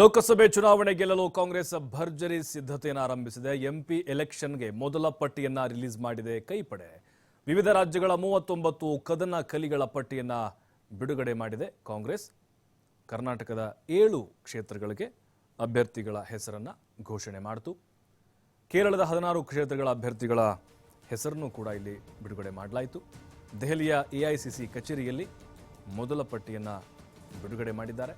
ಲೋಕಸಭೆ ಚುನಾವಣೆ ಗೆಲ್ಲಲು ಕಾಂಗ್ರೆಸ್ ಭರ್ಜರಿ ಸಿದ್ಧತೆಯನ್ನು ಆರಂಭಿಸಿದೆ. ಎಂಪಿ ಎಲೆಕ್ಷನ್ಗೆ ಮೊದಲ ಪಟ್ಟಿಯನ್ನ ರಿಲೀಸ್ ಮಾಡಿದೆ ಕೈಪಡೆ. ವಿವಿಧ ರಾಜ್ಯಗಳ 39 ಕದನ ಕಲಿಗಳ ಪಟ್ಟಿಯನ್ನ ಬಿಡುಗಡೆ ಮಾಡಿದೆ ಕಾಂಗ್ರೆಸ್. ಕರ್ನಾಟಕದ 7 ಕ್ಷೇತ್ರಗಳಿಗೆ ಅಭ್ಯರ್ಥಿಗಳ ಹೆಸರನ್ನ ಘೋಷಣೆ ಮಾಡಿತು. ಕೇರಳದ 16 ಕ್ಷೇತ್ರಗಳ ಅಭ್ಯರ್ಥಿಗಳ ಹೆಸರನ್ನು ಕೂಡ ಇಲ್ಲಿ ಬಿಡುಗಡೆ ಮಾಡಲಾಯಿತು. ದೆಹಲಿಯ ಎಐಸಿಸಿ ಕಚೇರಿಯಲ್ಲಿ ಮೊದಲ ಪಟ್ಟಿಯನ್ನ ಬಿಡುಗಡೆ ಮಾಡಿದ್ದಾರೆ.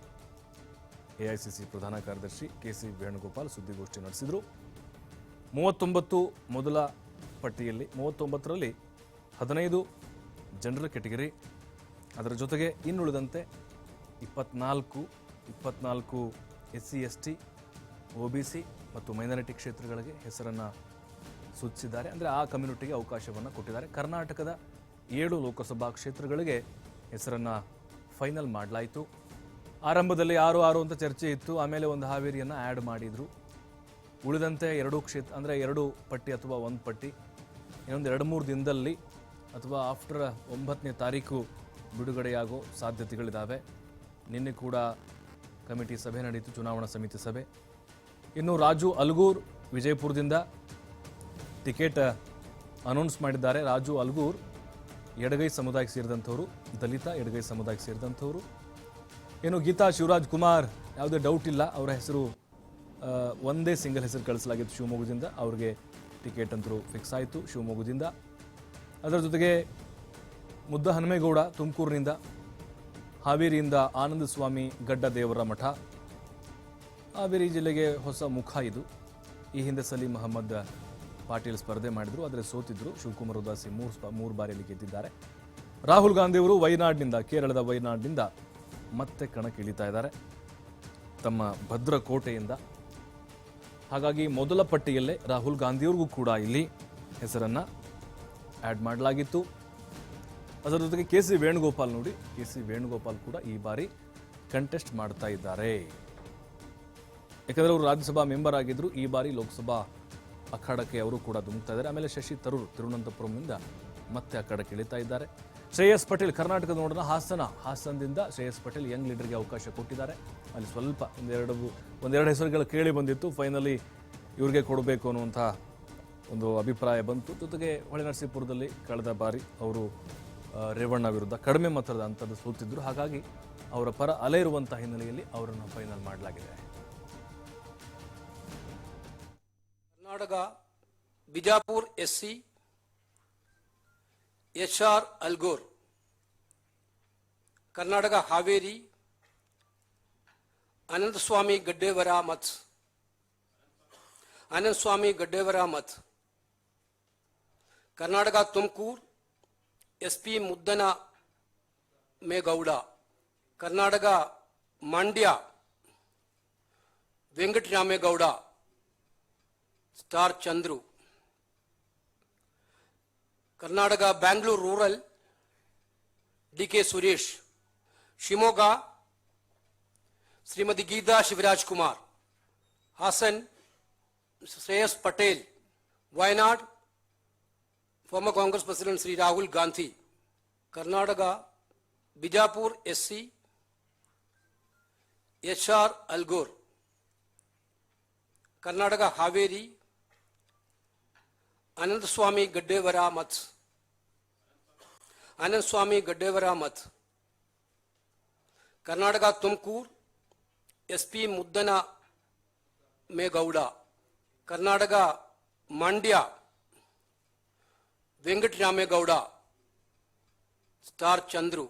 ಎಐಸಿಸಿ ಪ್ರಧಾನ ಕಾರ್ಯದರ್ಶಿ ಕೆಸಿ ವೇಣುಗೋಪಾಲ್ ಸುದ್ದಿಗೋಷ್ಠಿ ನಡೆಸಿದರು. 39 ಮೊದಲ ಪಟ್ಟಿಯಲ್ಲಿ 39ರಲ್ಲಿ 15 ಜನರಲ್ ಕೆಟಗರಿ, ಅದರ ಜೊತೆಗೆ ಇನ್ನುಳಿದಂತೆ 24 SC ST OBC ಮತ್ತು ಮೈನಾರಿಟಿ ಕ್ಷೇತ್ರಗಳಿಗೆ ಹೆಸರನ್ನು ಸೂಚಿಸಿದ್ದಾರೆ. ಅಂದರೆ ಆ ಕಮ್ಯುನಿಟಿಗೆ ಅವಕಾಶವನ್ನು ಕೊಟ್ಟಿದ್ದಾರೆ. ಕರ್ನಾಟಕದ 7 ಲೋಕಸಭಾ ಕ್ಷೇತ್ರಗಳಿಗೆ ಹೆಸರನ್ನು ಫೈನಲ್ ಮಾಡಲಾಯಿತು. ಆರಂಭದಲ್ಲಿ 6 ಅಂತ ಚರ್ಚೆ ಇತ್ತು. ಆಮೇಲೆ ಒಂದು ಹಾವೇರಿಯನ್ನು ಆ್ಯಡ್ ಮಾಡಿದರು. ಉಳಿದಂತೆ 2 ಕ್ಷೇತ್ರ ಅಂದರೆ 2 ಪಟ್ಟಿ ಅಥವಾ 1 ಪಟ್ಟಿ ಇನ್ನೊಂದು 2-3 ದಿನದಲ್ಲಿ ಅಥವಾ ಆಫ್ಟರ್ 9ನೇ ತಾರೀಕು ಬಿಡುಗಡೆಯಾಗೋ ಸಾಧ್ಯತೆಗಳಿದ್ದಾವೆ. ನಿನ್ನೆ ಕೂಡ ಕಮಿಟಿ ಸಭೆ ನಡೆಯಿತು, ಚುನಾವಣಾ ಸಮಿತಿ ಸಭೆ. ಇನ್ನು ರಾಜು ಅಲ್ಗೂರ್ ವಿಜಯಪುರದಿಂದ ಟಿಕೆಟ್ ಅನೌನ್ಸ್ ಮಾಡಿದ್ದಾರೆ. ರಾಜು ಅಲ್ಗೂರ್ ಎಡಗೈ ಸಮುದಾಯಕ್ಕೆ ಸೇರಿದಂಥವರು, ದಲಿತ ಎಡಗೈ ಸಮುದಾಯಕ್ಕೆ ಸೇರಿದಂಥವರು. ಏನು ಗೀತಾ ಶಿವರಾಜ್ ಕುಮಾರ್, ಯಾವುದೇ ಡೌಟ್ ಇಲ್ಲ, ಅವರ ಹೆಸರು ಒಂದೇ ಸಿಂಗಲ್ ಹೆಸರು ಕಳಿಸಲಾಗಿತ್ತು ಶಿವಮೊಗ್ಗದಿಂದ. ಅವ್ರಿಗೆ ಟಿಕೆಟ್ ಅಂತರೂ ಫಿಕ್ಸ್ ಆಯಿತು ಶಿವಮೊಗ್ಗದಿಂದ. ಅದರ ಜೊತೆಗೆ ಮುದ್ದ ಹನುಮೇಗೌಡ ತುಮಕೂರಿನಿಂದ, ಹಾವೇರಿಯಿಂದ ಆನಂದ ಸ್ವಾಮಿ ಗಡ್ಡ ದೇವರ ಮಠ. ಹಾವೇರಿ ಜಿಲ್ಲೆಗೆ ಹೊಸ ಮುಖ ಇದು. ಈ ಹಿಂದೆ ಸಲೀಂ ಅಹಮದ್ ಪಾಟೀಲ್ ಸ್ಪರ್ಧೆ ಮಾಡಿದ್ರು, ಆದರೆ ಸೋತಿದ್ರು. ಶಿವಕುಮಾರ್ ಉದಾಸಿ 3 ಬಾರಿಯಲ್ಲಿ ಗೆದ್ದಿದ್ದಾರೆ. ರಾಹುಲ್ ಗಾಂಧಿ ಅವರು ವಯನಾಡ್ನಿಂದ, ಕೇರಳದ ವಯನಾಡ್ನಿಂದ ಮತ್ತೆ ಕಣಕ್ಕಿಳಿತಾ ಇದ್ದಾರೆ ತಮ್ಮ ಭದ್ರಕೋಟೆಯಿಂದ. ಹಾಗಾಗಿ ಮೊದಲ ಪಟ್ಟಿಯಲ್ಲೇ ರಾಹುಲ್ ಗಾಂಧಿಯವ್ರಿಗೂ ಕೂಡ ಇಲ್ಲಿ ಹೆಸರನ್ನು ಆ್ಯಡ್ ಮಾಡಲಾಗಿತ್ತು. ಅದರ ಜೊತೆಗೆ ಕೆಸಿ ವೇಣುಗೋಪಾಲ್ ನೋಡಿ, ಕೆಸಿ ವೇಣುಗೋಪಾಲ್ ಕೂಡ ಈ ಬಾರಿ ಕಂಟೆಸ್ಟ್ ಮಾಡ್ತಾ ಇದ್ದಾರೆ. ಯಾಕಂದರೆ ಅವರು ರಾಜ್ಯಸಭಾ ಮೆಂಬರ್ ಆಗಿದ್ರು. ಈ ಬಾರಿ ಲೋಕಸಭಾ ಅಖಾಡಕ್ಕೆ ಅವರು ಕೂಡ ಧುಮುಕ್ತಾ ಇದ್ದಾರೆ. ಆಮೇಲೆ ಶಶಿ ತರೂರ್ ತಿರುವನಂತಪುರಂನಿಂದ ಮತ್ತೆ ಅಖಾಡಕ್ಕೆ ಇಳಿತಾ ಇದ್ದಾರೆ. ಶ್ರೇಯಸ್ ಪಟೇಲ್ ಕರ್ನಾಟಕದ ನೋಡೋಣ, ಹಾಸನದಿಂದ ಶ್ರೇಯಸ್ ಪಟೇಲ್ ಯಂಗ್ ಲೀಡರ್ಗೆ ಅವಕಾಶ ಕೊಟ್ಟಿದ್ದಾರೆ. ಅಲ್ಲಿ ಸ್ವಲ್ಪ ಒಂದೆರಡು ಹೆಸರುಗಳು ಕೇಳಿ ಬಂದಿತ್ತು. ಫೈನಲಿ ಇವ್ರಿಗೆ ಕೊಡಬೇಕು ಅನ್ನುವಂಥ ಒಂದು ಅಭಿಪ್ರಾಯ ಬಂತು. ಜೊತೆಗೆ ಹೊಳೆನರಸೀಪುರದಲ್ಲಿ ಕಳೆದ ಬಾರಿ ಅವರು ರೇವಣ್ಣ ವಿರುದ್ಧ ಕಡಿಮೆ ಮತದ ಅಂತದ್ದು ಸೋತಿದ್ರು. ಹಾಗಾಗಿ ಅವರ ಪರ ಅಲೆ ಇರುವಂಥ ಹಿನ್ನೆಲೆಯಲ್ಲಿ ಅವರನ್ನು ಫೈನಲ್ ಮಾಡಲಾಗಿದೆ. Karnataka Bijapur SC HR Algur, Karnataka Haveri Anandaswamy Gaddevara Math, Karnataka Tumakuru SP Muddana Megowda, Karnataka Mandya Venkataramegowda star Chandru, Karnataka Bangalore rural DK Suresh, Shivamogga Shrimati Geetha Shivaraj Kumar, Hassan Shreyas Patel, Wayanad former Congress president Shri Rahul Gandhi, Karnataka Bijapur SC HR Algur, Karnataka Haveri Anandaswamy Gaddevara Math, Karnataka Tumakuru SP Muddana Megowda, Karnataka Mandya Venkataramegowda star Chandru,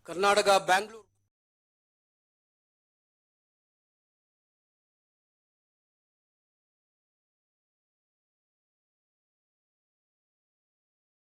Karnataka Bangalore